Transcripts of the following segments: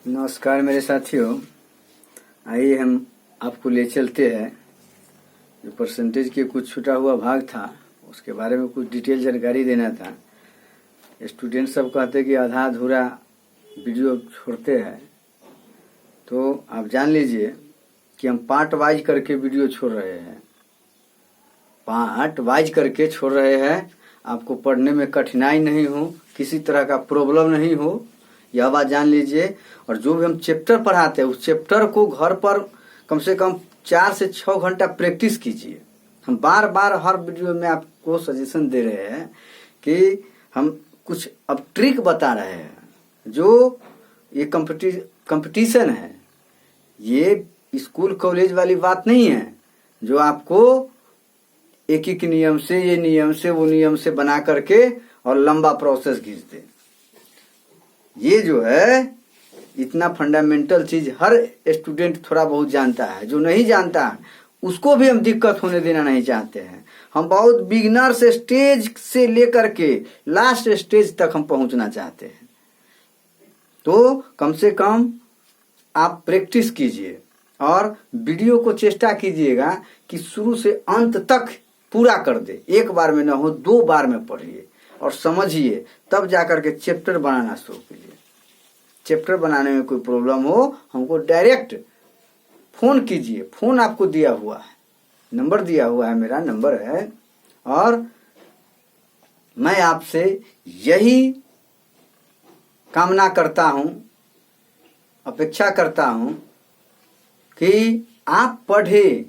नमस्कार मेरे साथियों, आइए हम आपको ले चलते हैं। जो परसेंटेज के कुछ छूटा हुआ भाग था उसके बारे में कुछ डिटेल जानकारी देना था। स्टूडेंट सब कहते हैं कि आधा अधूरा वीडियो छोड़ते हैं, तो आप जान लीजिए कि हम पार्ट वाइज करके वीडियो छोड़ रहे हैं। पार्ट वाइज करके छोड़ रहे हैं, आपको पढ़ने में कठिनाई नहीं हो, किसी तरह का प्रॉब्लम नहीं हो, यह बात जान लीजिए। और जो भी हम चैप्टर पढ़ाते हैं उस चैप्टर को घर पर कम से कम 4 से 6 घंटा प्रैक्टिस कीजिए। हम बार बार हर वीडियो में आपको सजेशन दे रहे हैं कि हम कुछ अब ट्रिक बता रहे हैं। जो ये कंपटीशन है, ये स्कूल कॉलेज वाली बात नहीं है जो आपको एक एक नियम से, ये नियम से, वो नियम से बना करके और लंबा प्रोसेस खींच दे। ये जो है इतना फंडामेंटल चीज हर स्टूडेंट थोड़ा बहुत जानता है। जो नहीं जानता है उसको भी हम दिक्कत होने देना नहीं चाहते हैं। हम बहुत बिगिनर से स्टेज से लेकर के लास्ट स्टेज तक हम पहुंचना चाहते हैं। तो कम से कम आप प्रैक्टिस कीजिए और वीडियो को चेष्टा कीजिएगा कि शुरू से अंत तक पूरा कर दे। एक बार में ना हो, 2 बार में पढ़िए और समझिए, तब जाकर के चैप्टर बनाना शुरू कीजिए। चैप्टर बनाने में कोई प्रॉब्लम हो, हमको डायरेक्ट फोन कीजिए। फोन आपको दिया हुआ है, नंबर दिया हुआ है, मेरा नंबर है। और मैं आपसे यही कामना करता हूं, अपेक्षा करता हूं कि आप पढ़े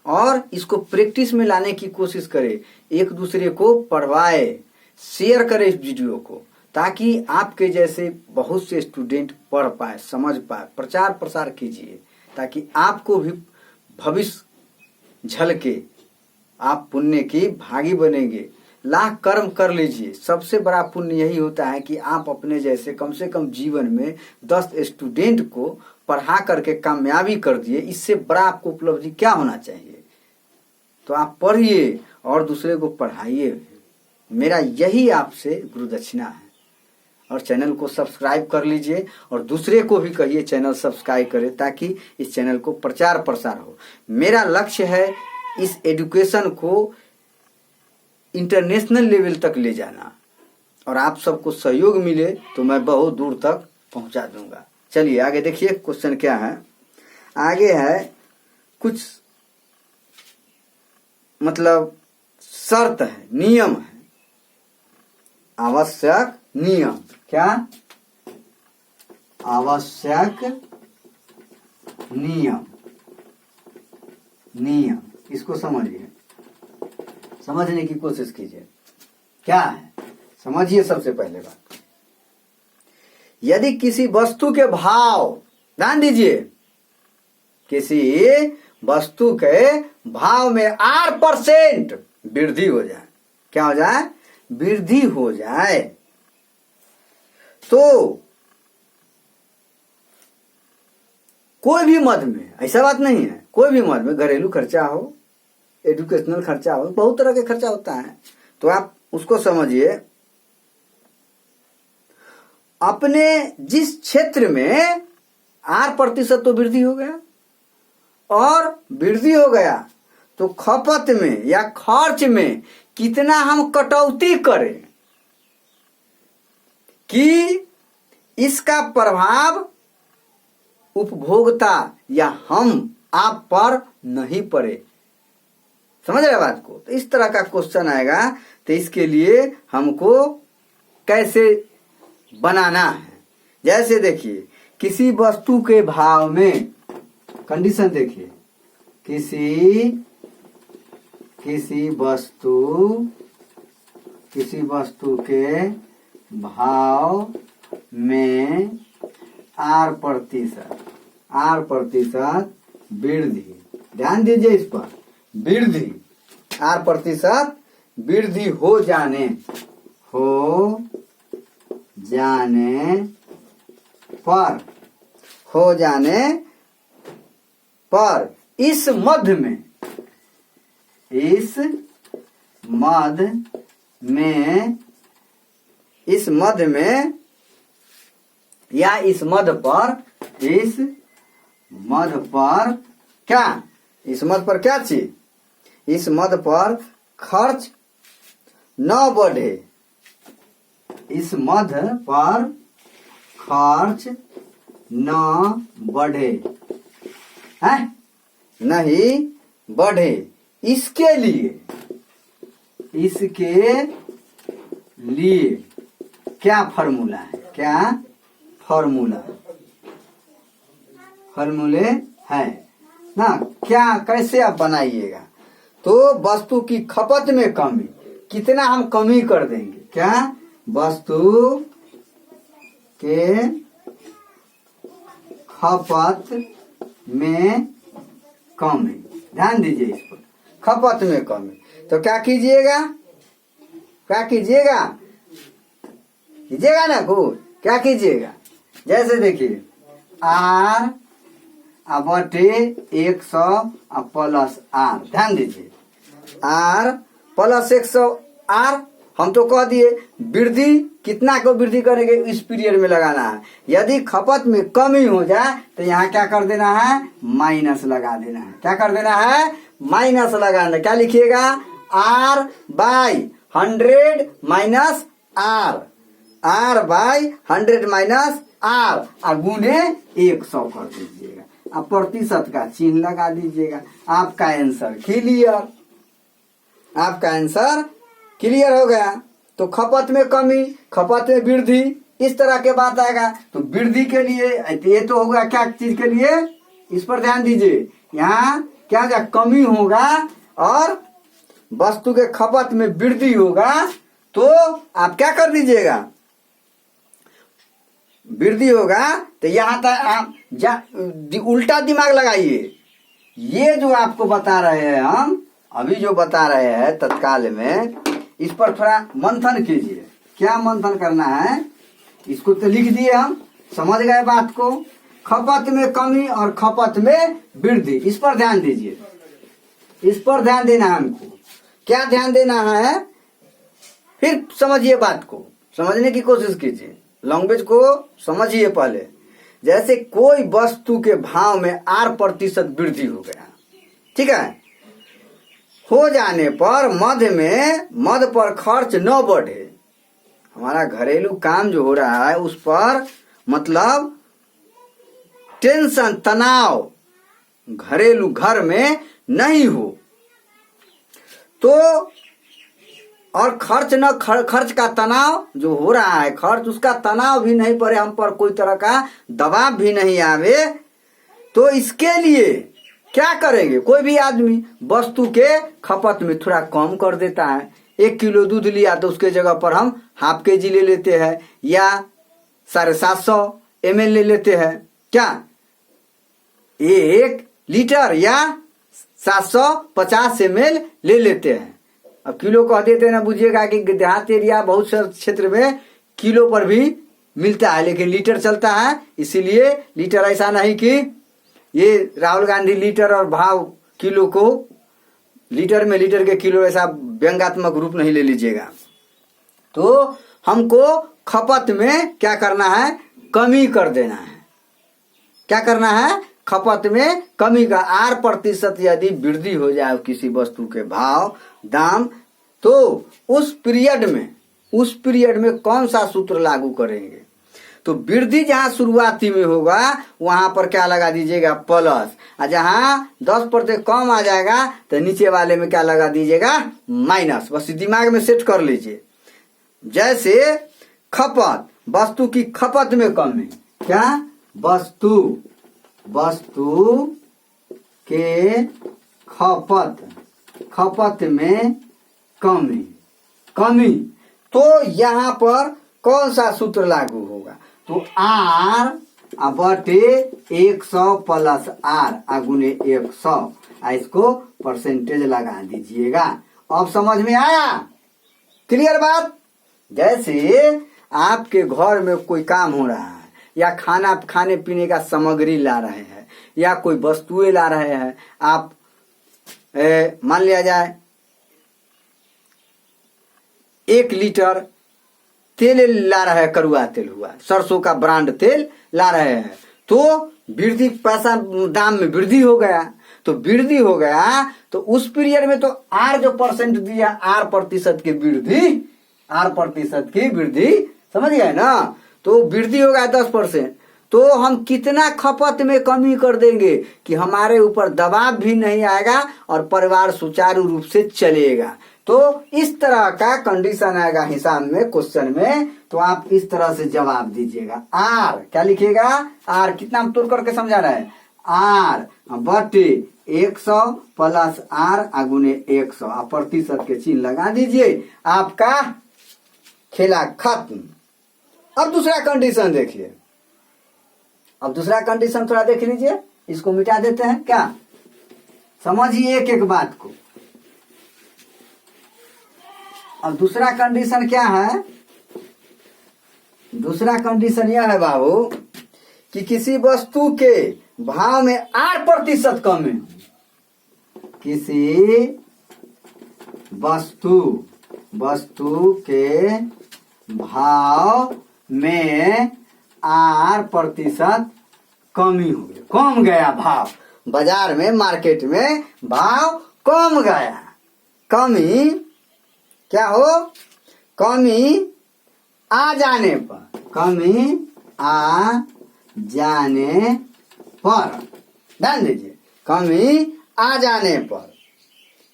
और इसको प्रैक्टिस में लाने की कोशिश करें। एक दूसरे को पढ़वाए, शेयर करें इस वीडियो को, ताकि आपके जैसे बहुत से स्टूडेंट पढ़ पाए, समझ पाए। प्रचार प्रसार कीजिए ताकि आपको भी भविष्य झलके, आप पुण्य की भागी बनेंगे। लाख कर्म कर लीजिए, सबसे बड़ा पुण्य यही होता है कि आप अपने जैसे कम से कम जीवन में 10 स्टूडेंट को पढ़ा करके कामयाबी कर दिए। इससे बड़ा आपको उपलब्धि क्या होना चाहिए। तो आप पढ़िए और दूसरे को पढ़ाइए। मेरा यही आपसे गुरु दक्षिणा है। और चैनल को सब्सक्राइब कर लीजिए और दूसरे को भी कहिए चैनल सब्सक्राइब करे, ताकि इस चैनल को प्रचार प्रसार हो। मेरा लक्ष्य है इस एजुकेशन को इंटरनेशनल लेवल तक ले जाना, और आप सबको सहयोग मिले तो मैं बहुत दूर तक पहुंचा दूंगा। चलिए आगे देखिए क्वेश्चन क्या है। आगे है कुछ मतलब शर्त है, नियम है, आवश्यक नियम। क्या? आवश्यक नियम। नियम इसको समझिए, समझने की कोशिश कीजिए क्या है। समझिए सबसे पहले बात, यदि किसी वस्तु के भाव, ध्यान दीजिए, किसी वस्तु के भाव में 8% वृद्धि हो जाए, क्या हो जाए? वृद्धि हो जाए, तो कोई भी मद में, ऐसा बात नहीं है, कोई भी मद में घरेलू खर्चा हो, एजुकेशनल खर्चा हो, बहुत तरह के खर्चा होता है, तो आप उसको समझिए। अपने जिस क्षेत्र में 8% तो वृद्धि हो गया, और वृद्धि हो गया तो खपत में या खर्च में कितना हम कटौती करें कि इसका प्रभाव उपभोक्ता या हम आप पर नहीं पड़े। समझ रहे बात को? तो इस तरह का क्वेश्चन आएगा, तो इसके लिए हमको कैसे बनाना है। जैसे देखिए, किसी वस्तु के भाव में, कंडीशन देखिए, किसी वस्तु के भाव में 8% वृद्धि, ध्यान दीजिए इस पर, वृद्धि 8% वृद्धि हो जाने पर इस मद में या इस मद पर इस मद पर क्या, इस मद पर क्या चीज, इस मद पर खर्च न बढ़े, इस मद पर खर्च न बढ़े, है नहीं बढ़े, इसके लिए, इसके लिए क्या फॉर्मूला है, क्या फॉर्मूला, फॉर्मूले है ना, क्या कैसे आप बनाइएगा। तो वस्तु की खपत में कमी, कितना हम कमी कर देंगे, क्या वस्तु के खपत में कमी, ध्यान दीजिए इस पर, खपत में कमी। तो क्या कीजिएगा, क्या कीजिएगा, कीजिएगा ना कुछ, क्या कीजिएगा, जैसे देखिए आर बटे 100 प्लस आर, ध्यान दीजिए आर प्लस 100 आर, हम तो कह दिए वृद्धि कितना को वृद्धि करेंगे, इस पीरियड में लगाना है। यदि खपत में कमी हो जाए तो यहाँ क्या कर देना है, माइनस लगा देना है, क्या कर देना है, माइनस लगाना। क्या लिखिएगा, R by 100 minus R, R by 100 minus R, और गुने 100 कर दीजिएगा, अब प्रतिशत का चिन्ह लगा दीजिएगा। आपका आंसर क्लियर, आपका आंसर क्लियर हो गया। तो खपत में कमी, खपत में वृद्धि, इस तरह के बात आएगा। तो वृद्धि के लिए ये तो होगा क्या चीज के लिए, इस पर ध्यान दीजिए, यहाँ क्या होगा, कमी होगा और वस्तु के खपत में वृद्धि होगा। तो आप क्या कर दीजिएगा, वृद्धि होगा तो यहाँ तक आप उल्टा दिमाग लगाइए। ये जो आपको बता रहे हैं हम अभी जो बता रहे हैं तत्काल में, इस पर थोड़ा मंथन कीजिए। क्या मंथन करना है, इसको तो लिख दिए हम, समझ गए बात को। खपत में कमी और खपत में वृद्धि, इस पर ध्यान दीजिए, इस पर ध्यान देना है हमको। क्या ध्यान देना है, फिर समझिए बात को, समझने की कोशिश कीजिए, लैंग्वेज को समझिए पहले। जैसे कोई वस्तु के भाव में 8% वृद्धि हो गया, ठीक है, हो जाने पर मद पर खर्च न बढ़े। हमारा घरेलू काम जो हो रहा है उस पर मतलब टेंशन, तनाव घरेलू घर में नहीं हो, तो और खर्च का तनाव जो हो रहा है, खर्च उसका तनाव भी नहीं पड़े, हम पर कोई तरह का दबाव भी नहीं आवे। तो इसके लिए क्या करेंगे, कोई भी आदमी वस्तु के खपत में थोड़ा कम कर देता है। 1 किलो दूध लिया तो उसके जगह पर हम ½ kg ले लेते हैं, या 750 ml ले लेते हैं, क्या 1 लीटर या 750 ml ले लेते हैं। अब किलो कह देते हैं ना, बुझिएगा कि देहात एरिया बहुत से क्षेत्र में किलो पर भी मिलता है, लेकिन लीटर चलता है। इसीलिए लीटर, ऐसा नहीं कि ये राहुल गांधी लीटर और भाव किलो को लीटर में लीटर के किलो, ऐसा व्यंग्यात्मक रूप नहीं ले लीजिएगा। तो हमको खपत में क्या करना है, कमी कर देना है। क्या करना है, खपत में कमी का 8% यदि वृद्धि हो जाए किसी वस्तु के भाव दाम, तो उस पीरियड में कौन सा सूत्र लागू करेंगे। तो वृद्धि जहां शुरुआती में होगा वहां पर क्या लगा दीजिएगा, प्लस, और जहां 10% कम आ जाएगा तो नीचे वाले में क्या लगा दीजिएगा, माइनस। बस दिमाग में सेट कर लीजिए। जैसे खपत, वस्तु की खपत में कमी, क्या वस्तु के खपत में कमी, तो यहाँ पर कौन सा सूत्र लागू होगा, तो R बटे 100 प्लस R गुने 100, इसको परसेंटेज लगा दीजिएगा। अब समझ में आया, क्लियर बात। जैसे आपके घर में कोई काम हो रहा है, या खाने पीने का सामग्री ला रहे हैं, या कोई वस्तुएं ला रहे हैं, आप मान लिया जाए 1 लीटर तेल ला रहे हैं, कड़ुआ तेल हुआ, सरसों का ब्रांड तेल ला रहे हैं, तो वृद्धि पैसा दाम में वृद्धि हो गया, तो वृद्धि हो गया तो उस पीरियड में तो आर जो परसेंट दिया, आर प्रतिशत की वृद्धि, आर प्रतिशत की वृद्धि, समझ गए ना। तो वृद्धि हो गया 10%, तो हम कितना खपत में कमी कर देंगे कि हमारे ऊपर दबाव भी नहीं आएगा और परिवार सुचारू रूप से चलेगा। तो इस तरह का कंडीशन आएगा हिसाब में, क्वेश्चन में, तो आप इस तरह से जवाब दीजिएगा। आर क्या लिखिएगा, आर कितना हम तोड़ करके समझा रहे हैं, आर बटे 100 प्लस आर गुने 100, आप प्रतिशत के चिन्ह लगा दीजिए, आपका खेला खत्म। अब दूसरा कंडीशन देखिए, अब दूसरा कंडीशन थोड़ा देख लीजिए, इसको मिटा देते हैं क्या, समझिए एक एक बात को। अब दूसरा कंडीशन क्या है, दूसरा कंडीशन यह है बाबू कि किसी वस्तु के भाव में 8% कमी, किसी वस्तु के भाव में 8% कमी हो गया, कम गया भाव, बाजार में मार्केट में भाव कम गया, कमी क्या हो, कमी आ जाने पर, कमी आ जाने पर, ध्यान दीजिए, कमी आ जाने पर,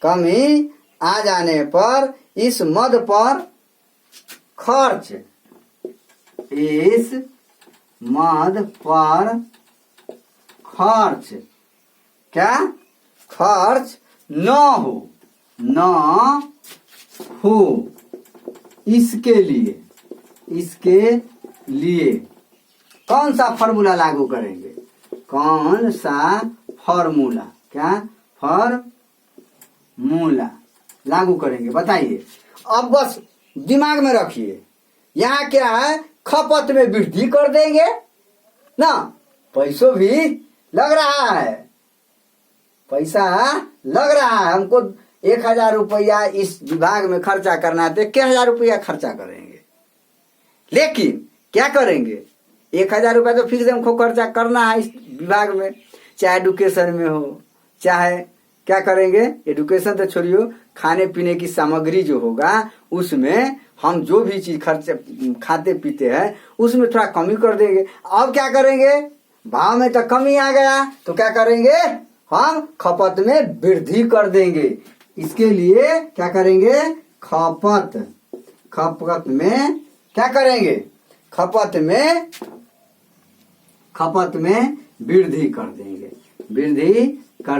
कमी आ जाने पर इस मद पर खर्च, इस मद पर खर्च क्या, खर्च न हो, इसके लिए कौन सा फॉर्मूला लागू करेंगे, कौन सा फॉर्मूला, क्या फॉर्मूला लागू करेंगे बताइए। अब बस दिमाग में रखिए, यहाँ क्या है, खपत में वृद्धि कर देंगे ना, पैसों भी लग रहा है, पैसा लग रहा है, हमको 1000 रुपया इस विभाग में खर्चा करना है तो 1000 रुपया खर्चा करेंगे, लेकिन क्या करेंगे, 1000 रुपया तो फिक्स हमको खर्चा करना है इस विभाग में, चाहे एडुकेशन में हो, चाहे क्या करेंगे, एडुकेशन तो छोड़ियो, खाने पीने की सामग्री जो होगा उसमें हम जो भी चीज खर्च खाते पीते हैं उसमें थोड़ा कमी कर देंगे। अब क्या करेंगे, भाव में तो कमी आ गया तो क्या करेंगे, हम खपत में वृद्धि कर देंगे, इसके लिए क्या करेंगे, खपत में क्या करेंगे, खपत में वृद्धि कर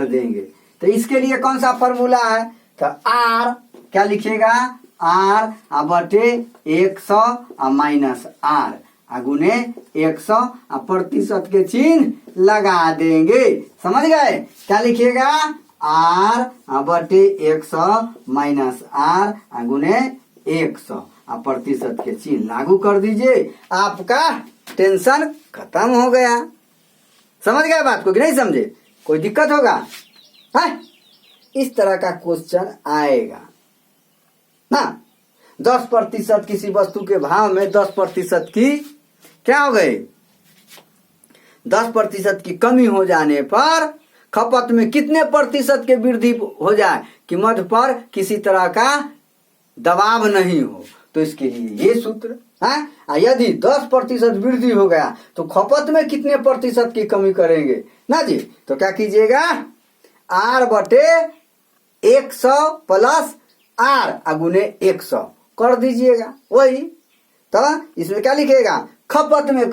देंगे, तो इसके लिए कौन सा फॉर्मूला है, तो आर क्या लिखिएगा, आर बटे 100 माइनस आर गुने 100 प्रतिशत के चिन्ह लगा देंगे, समझ गए, क्या लिखिएगा, आर बटे 100 माइनस आर गुने 100 प्रतिशत के चिन्ह लागू कर दीजिए, आपका टेंशन खत्म हो गया। समझ गए बात को कि नहीं समझे, कोई दिक्कत होगा है, इस तरह का क्वेश्चन आएगा ना। 10% किसी वस्तु के भाव में 10% की क्या हो गई, 10% की कमी हो जाने पर खपत में कितने प्रतिशत के वृद्धि हो जाए, कीमत पर किसी तरह का दबाव नहीं हो, तो इसके लिए ये सूत्र है। यदि 10% वृद्धि हो गया तो खपत में कितने प्रतिशत की कमी करेंगे ना जी, तो क्या कीजिएगा, आर बटे 100 प्लस आर गुने 100 कर दीजिएगा, वही तो इसमें क्या लिखिएगा, खपत में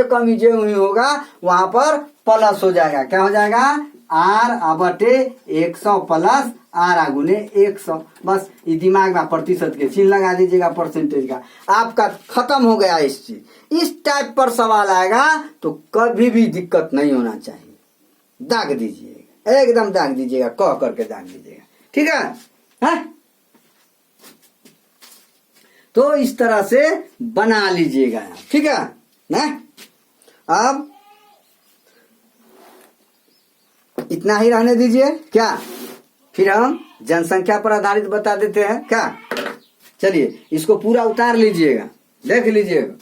कमी जो हुई होगा वहां पर प्लस हो जाएगा, क्या हो जाएगा, आर बटे 100 प्लस आर गुने 100, बस ये दिमाग में प्रतिशत के चिन्ह लगा दीजिएगा, परसेंटेज का आपका खत्म हो गया। इस टाइप पर सवाल आएगा तो कभी भी दिक्कत नहीं होना चाहिए, दाग दीजिएगा, एकदम दाग दीजिएगा, कह करके दाग दीजिएगा, ठीक है। तो इस तरह से बना लीजिएगा, ठीक है ना। अब इतना ही रहने दीजिए, क्या फिर हम जनसंख्या पर आधारित बता देते हैं क्या। चलिए इसको पूरा उतार लीजिएगा, देख लीजिएगा।